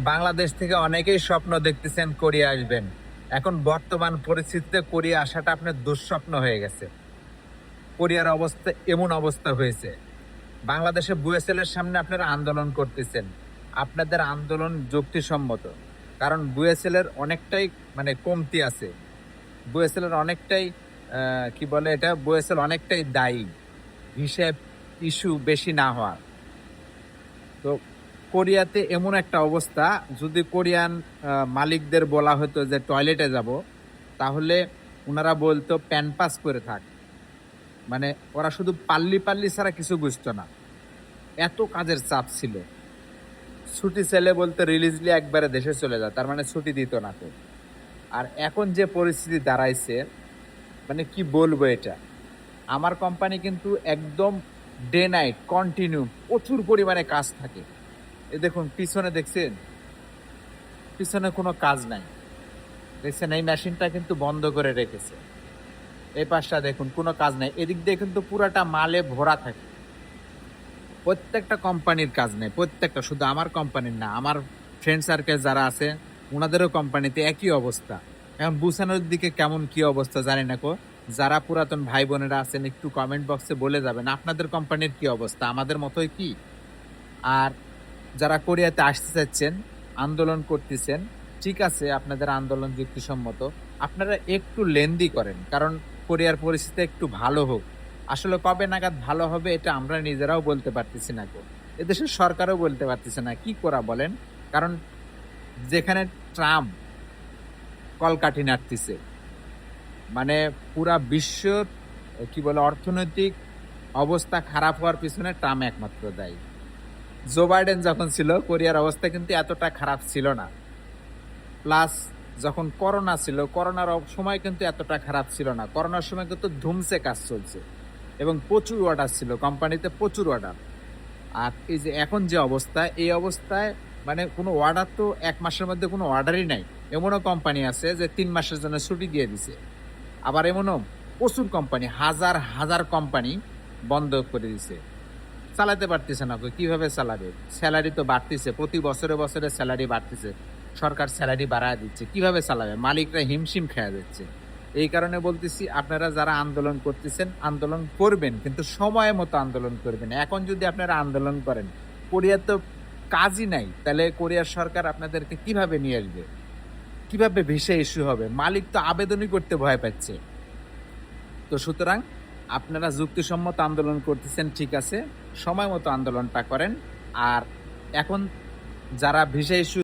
বাংলাদেশ থেকে অনেকেই স্বপ্ন দেখতেছেন কোরিয়া আসবেন। এখন বর্তমান পরিস্থিতিতে কোরিয়া আসাটা আপনার দুঃস্বপ্ন হয়ে গেছে। কোরিয়ার অবস্থা এমন অবস্থা হয়েছে। বাংলাদেশে বুয়েসেলের সামনে আপনারা আন্দোলন করতেছেন। আপনাদের আন্দোলন যুক্তিসম্মত। কারণ বুয়েসেলের অনেকটাই কমতি আছে। বুয়েসেলের অনেকটাই কি বলে এটা? বুয়েসেল অনেকটাই দায়ী। হিসেব ইস্যু বেশি না হওয়ার। তো কোরিয়াতে এমন একটা অবস্থা, যদি কোরিয়ান মালিকদের বলা হতো যে টয়লেটে যাব, তাহলে ওনারা বলতো প্যান পাস করে থাক। মানে ওরা শুধু পাল্লি পাল্লি ছাড়া কিছু বুঝতো না, এত কাজের চাপ ছিল। ছুটি ছেলে বলতে রিলিজলি একবারে দেশে চলে যায়, তার মানে ছুটি দিত না তো। আর এখন যে পরিস্থিতি দাঁড়াইছে, মানে কি বলবো এটা, আমার কোম্পানি কিন্তু একদম ডে নাইট কন্টিনিউ প্রচুর পরিমাণে কাজ থাকে। এ দেখুন পিছনে দেখছেন, পিছনে কোনো কাজ নাই, দেখছেন এই মেশিনটা কিন্তু বন্ধ করে রেখেছে। এই পাশটা দেখুন কোনো কাজ নাই, এদিক দিয়ে কিন্তু পুরাটা মালে ভরা থাকে। প্রত্যেকটা কোম্পানির কাজ নেই, প্রত্যেকটা, শুধু আমার কোম্পানির না, আমার ফ্রেন্ড সার্কেল যারা আছে ওনাদেরও কোম্পানিতে একই অবস্থা। এখন বুসানোর দিকে কেমন কি অবস্থা জানি না কো। যারা পুরাতন ভাই বোনেরা আছেন একটু কমেন্ট বক্সে বলে যাবেন আপনাদের কোম্পানির কি অবস্থা, আমাদের মতোই কি? আর যারা কোরিয়াতে আসতে চাচ্ছেন, আন্দোলন করতেছেন, ঠিক আছে, আপনাদের আন্দোলন যুক্তিসম্মত। আপনারা একটু লেন্দি করেন, কারণ কোরিয়ার পরিস্থিতি একটু ভালো হোক। আসলে কবে নাগাদ ভালো হবে এটা আমরা নিজেরাও বলতে পারতেছি না গো। এদেশের সরকারও বলতে পারতেছে না কি করা বলেন। কারণ যেখানে ট্রাম্প কলকাঠি নাড়তেছে, মানে পুরা বিশ্ব কি বলে অর্থনৈতিক অবস্থা খারাপ হওয়ার পিছনে ট্রাম্প একমাত্র দায়ী। জো বাইডেন যখন ছিল কোরিয়ার অবস্থা কিন্তু এতটা খারাপ ছিল না। প্লাস যখন করোনা ছিল, করোনার সময় কিন্তু এতটা খারাপ ছিল না। করোনার সময় কিন্তু ধুমসে কাজ চলছে এবং প্রচুর অর্ডার ছিল কোম্পানিতে, প্রচুর অর্ডার। আর এই যে এখন যে অবস্থা, এই অবস্থায় মানে কোনো অর্ডার তো 1 মাসের মধ্যে কোনো অর্ডারই নাই। এমনও কোম্পানি আছে যে 3 মাসের জন্য ছুটি দিয়ে দিছে। আবার এমনও প্রচুর কোম্পানি, হাজার হাজার কোম্পানি বন্ধ করে দিছে, চালাতে পারতেছে না। কিভাবে চালাবে? স্যালারি তো বাড়তিছে, প্রতি বছরে বছরে স্যালারি বাড়তিছে, সরকার স্যালারি বাড়ায় দিচ্ছে, কিভাবে চালাবে? মালিকরা হিমশিম খেয়ে যাচ্ছে। এই কারণে বলতেছি, আপনারা যারা আন্দোলন করতেছেন আন্দোলন করবেন, কিন্তু সময় মতো আন্দোলন করবেন। এখন যদি আপনারা আন্দোলন করেন, কোরিয়ার তো কাজই নাই, তাহলে কোরিয়ার সরকার আপনাদেরকে কিভাবে নিয়ে আসবে? কিভাবে ভিসা ইস্যু হবে? মালিক তো আবেদনই করতে ভয় পাচ্ছে। তো সুতরাং আপনারা যুক্তিসম্মত আন্দোলন করতেছেন, ঠিক আছে, সময় মতো আন্দোলনটা করেন। আর এখন যারা ভিসা ইস্যু